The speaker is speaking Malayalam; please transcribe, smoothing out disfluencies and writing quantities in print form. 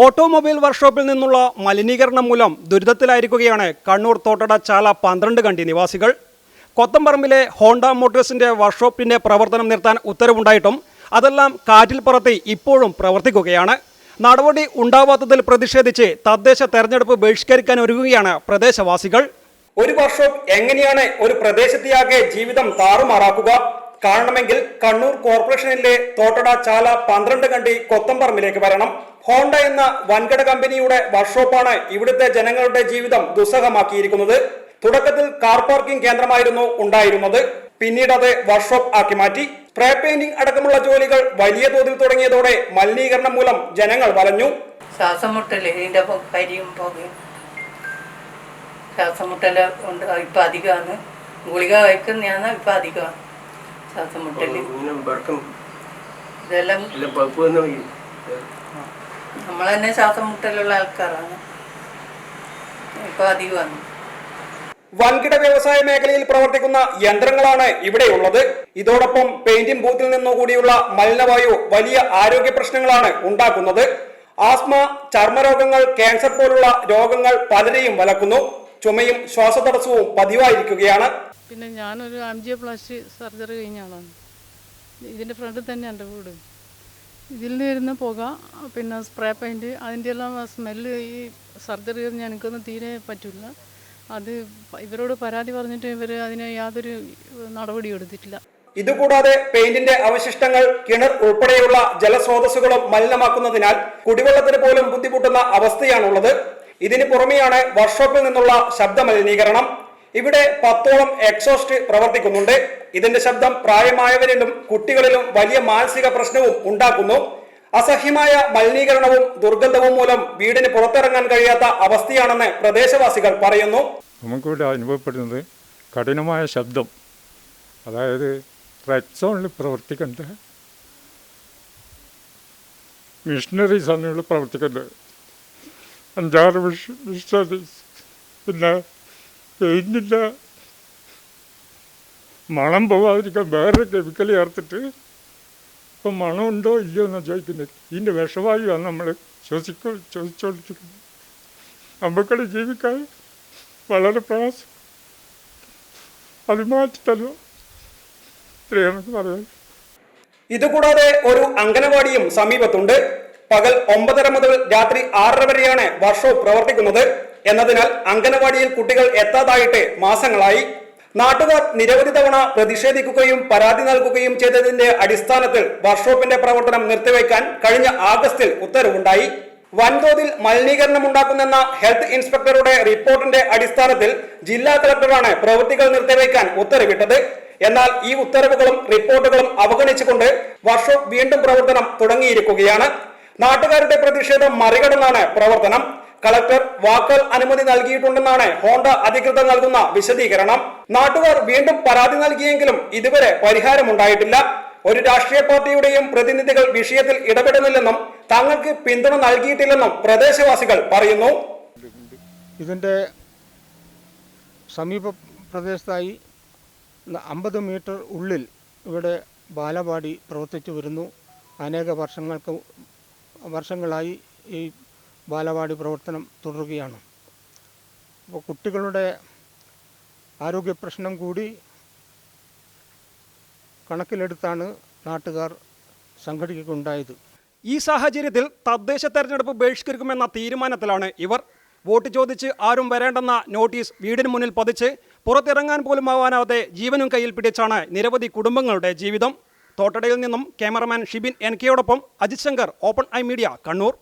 ഓട്ടോമൊബൈൽ വർക്ക്ഷോപ്പിൽ നിന്നുള്ള മലിനീകരണം മൂലം ദുരിതത്തിലായിരിക്കുകയാണ് കണ്ണൂർ തോട്ടട ചാല 12 കണ്ടി നിവാസികൾ. കൊത്തമ്പറമ്പിലെ ഹോണ്ട മോട്ടോഴ്സിന്റെ വർക്ക്ഷോപ്പിന്റെ പ്രവർത്തനം നിർത്താൻ ഉത്തരവുണ്ടായിട്ടും അതെല്ലാം കാറ്റിൽ പറത്തി ഇപ്പോഴും പ്രവർത്തിക്കുകയാണ്. നടപടി ഉണ്ടാവാത്തതിൽ പ്രതിഷേധിച്ച് തദ്ദേശ തെരഞ്ഞെടുപ്പ് ബഹിഷ്കരിക്കാൻ ഒരുങ്ങുകയാണ് പ്രദേശവാസികൾ. ഒരു വർക്ക്ഷോപ്പ് എങ്ങനെയാണ് ഒരു പ്രദേശത്തെയാകെ ജീവിതം താറുമാറാക്കുക? കാണണമെങ്കിൽ കണ്ണൂർ കോർപ്പറേഷനിലെ തോട്ടട ചാല 12 കണ്ടി കൊത്തമ്പറമ്പിലേക്ക് വരണം. ഹോണ്ട എന്ന വൻകിട കമ്പനിയുടെ വർക്ക്ഷോപ്പാണ് ഇവിടുത്തെ ജനങ്ങളുടെ ജീവിതം ദുസ്സഹമാക്കിയിരിക്കുന്നത്. തുടക്കത്തിൽ കാർ പാർക്കിംഗ് കേന്ദ്രമായിരുന്നു ഉണ്ടായിരുന്നത്. പിന്നീട് അത് വർക്ക്ഷോപ്പ് ആക്കി മാറ്റി. സ്പ്രേ പെയിന്റിംഗ് അടക്കമുള്ള ജോലികൾ വലിയ തോതിൽ തുടങ്ങിയതോടെ മലിനീകരണം മൂലം ജനങ്ങൾ വലഞ്ഞു. ശ്വാസമുട്ടല് ഉണ്ട്. ഇപ്പൊ അധികമാണ്. ഗുളിക കഴിക്കുന്നതാണ് ഇപ്പൊ അധികമാണ് ശ്വാസമുട്ടല്. ഇതെല്ലാം നമ്മൾ തന്നെ ശ്വാസം മുട്ടലുള്ള ആൾക്കാരാണ്. ഇപ്പൊ അധികമാണ്. വൻകിട വ്യവസായ മേഖലയിൽ പ്രവർത്തിക്കുന്ന യന്ത്രങ്ങളാണ് ഇവിടെയുള്ളത്. ഇതോടൊപ്പം പെയിന്റിംഗ് ബൂത്തിൽ നിന്നുകൂടിയുള്ള മലിനവായു വലിയ ആരോഗ്യ പ്രശ്നങ്ങളാണ് ഉണ്ടാക്കുന്നത്. ആസ്മ, ചർമ്മരോഗങ്ങൾ, ക്യാൻസർ പോലുള്ള രോഗങ്ങൾ പലരെയും വലക്കുന്നു. ചുമയും ശ്വാസതടസ്സവും പതിവായിരിക്കുകയാണ്. പിന്നെ ഞാനൊരു ആൻജിയോപ്ലാസ്റ്റി സർജറി കഴിഞ്ഞ ആളാണ്. ഇതിന്റെ ഫ്രണ്ടിൽ തന്നെ എൻ്റെ വീട്. ഇതിൽ നിന്ന് വരുന്ന പുക, പിന്നെ സ്പ്രേ പെയിൻറ്റ്, അതിൻ്റെ എല്ലാം സ്മെല്ല് ഈ സർജറി കഴിഞ്ഞ് എനിക്കൊന്നും തീരെ പറ്റില്ല. അത് ഇവരോട് പരാതി പറഞ്ഞിട്ട് ഇവർ അതിന് യാതൊരു നടപടിയും എടുത്തിട്ടില്ല. ഇതുകൂടാതെ പെയിന്റിന്റെ അവശിഷ്ടങ്ങൾ കിണർ ഉൾപ്പെടെയുള്ള ജലസ്രോതസ്സുകളും മലിനമാക്കുന്നതിനാൽ കുടിവെള്ളത്തിന് പോലും ബുദ്ധിമുട്ടുന്ന അവസ്ഥയാണുള്ളത്. ഇതിന് പുറമെയാണ് വർക്ക്ഷോപ്പിൽ നിന്നുള്ള ശബ്ദ മലിനീകരണം. ഇവിടെ 10ഓളം എക്സോസ്റ്റ് പ്രവർത്തിക്കുന്നുണ്ട്. ഇതിന്റെ ശബ്ദം പ്രായമായവരിലും കുട്ടികളിലും വലിയ മാനസിക പ്രശ്നവും ഉണ്ടാക്കുന്നു. അസഹ്യമായ മലിനീകരണവും ദുർഗന്ധവും മൂലം വീടിന് പുറത്തിറങ്ങാൻ കഴിയാത്ത അവസ്ഥയാണെന്ന് പ്രദേശവാസികൾ പറയുന്നു. നമുക്കിവിടെ അനുഭവപ്പെടുന്നത് കഠിനമായ ശബ്ദം, അതായത് റെഡ് സോണിൽ പ്രവർത്തിക്കേണ്ട മിഷനറീസാണ് ഇവിടെ പ്രവർത്തിക്കേണ്ടത്. 5-6 മിഷനറീസ്. പിന്നെ പെയിന്റില്ല, മണം പോകാതിരിക്കാൻ വേറെ കെമിക്കൽ ചേർത്തിട്ട് ഇപ്പം മണമുണ്ടോ ഇല്ലയോ എന്നാണ് ചോദിക്കുന്നത്. ഇതിൻ്റെ വിഷവായുവാണ് നമ്മൾ ചോദിച്ചുകൊണ്ടിരിക്കുന്നത്. നമുക്കടെ ജീവിക്കാൻ വളരെ പ്രയാസം. അത് മാറ്റിത്തല്ലോ, ഇത്രയാണെന്ന് പറയാം. ഇതുകൂടാതെ ഒരു അംഗനവാടിയും സമീപത്തുണ്ട്. പകൽ 9:30 മുതൽ രാത്രി 6:30 വരെയാണ് വർക്ക്ഷോപ്പ് പ്രവർത്തിക്കുന്നത്. എന്നതിനാൽ അംഗനവാടിയിൽ കുട്ടികൾ എത്താതായിട്ട് മാസങ്ങളായി. നാട്ടുകാർ നിരവധി തവണ പ്രതിഷേധിക്കുകയും പരാതി നൽകുകയും ചെയ്തതിന്റെ അടിസ്ഥാനത്തിൽ വർക്ക്ഷോപ്പിന്റെ പ്രവർത്തനം നിർത്തിവെക്കാൻ കഴിഞ്ഞ ആഗസ്റ്റിൽ ഉത്തരവുണ്ടായി. വൻതോതിൽ മലിനീകരണം ഉണ്ടാക്കുന്നെന്ന ഹെൽത്ത് ഇൻസ്പെക്ടറുടെ റിപ്പോർട്ടിന്റെ അടിസ്ഥാനത്തിൽ ജില്ലാ കളക്ടറാണ് പ്രവൃത്തികൾ നിർത്തിവെക്കാൻ ഉത്തരവിട്ടത്. എന്നാൽ ഈ ഉത്തരവുകളും റിപ്പോർട്ടുകളും അവഗണിച്ചുകൊണ്ട് വർക്ക്ഷോപ്പ് വീണ്ടും പ്രവർത്തനം തുടങ്ങിയിരിക്കുകയാണ്. നാട്ടുകാരുടെ പ്രതിഷേധം മറികടന്നാണ് പ്രവർത്തനം. കളക്ടർ വാക്കാൽ അനുമതി നൽകിയിട്ടുണ്ടെന്നാണ് ഹോണ്ട അധികൃതർ നൽകുന്ന വിശദീകരണം. നാട്ടുകാർ വീണ്ടും പരാതി നൽകിയെങ്കിലും ഇതുവരെ പരിഹാരമുണ്ടായിട്ടില്ല. ഒരു രാഷ്ട്രീയ പാർട്ടിയുടെയും പ്രതിനിധികൾ വിഷയത്തിൽ ഇടപെടുന്നില്ലെന്നും തങ്ങൾക്ക് പിന്തുണ നൽകിയിട്ടില്ലെന്നും പ്രദേശവാസികൾ പറയുന്നു. ഇതിൻ്റെ സമീപ പ്രദേശത്തായി 50 മീറ്റർ ഉള്ളിൽ ഇവിടെ ബാലവാടി പ്രവർത്തിച്ചു വരുന്നു. അനേക വർഷങ്ങളായി ഈ ബാലവാടി പ്രവർത്തനം തുടരുകയാണ്. അപ്പോൾ കുട്ടികളുടെ ആരോഗ്യ പ്രശ്നം കൂടി കണക്കിലെടുത്താണ് നാട്ടുകാർ സംഘടിക്കുകയുണ്ടായത്. ഈ സാഹചര്യത്തിൽ തദ്ദേശ തെരഞ്ഞെടുപ്പ് ബഹിഷ്കരിക്കുമെന്ന തീരുമാനത്തിലാണ് ഇവർ. വോട്ട് ചോദിച്ച് ആരും വരേണ്ടെന്ന നോട്ടീസ് വീടിന് മുന്നിൽ പതിച്ച് പുറത്തിറങ്ങാൻ പോലും ആവാനാവാതെ ജീവനും കയ്യിൽ പിടിച്ചാണ് നിരവധി കുടുംബങ്ങളുടെ ജീവിതം. തോട്ടടയിൽ നിന്നും ക്യാമറമാൻ ഷിബിൻ NK യോടൊപ്പം Ajith Shankar, open eye media, Kannur.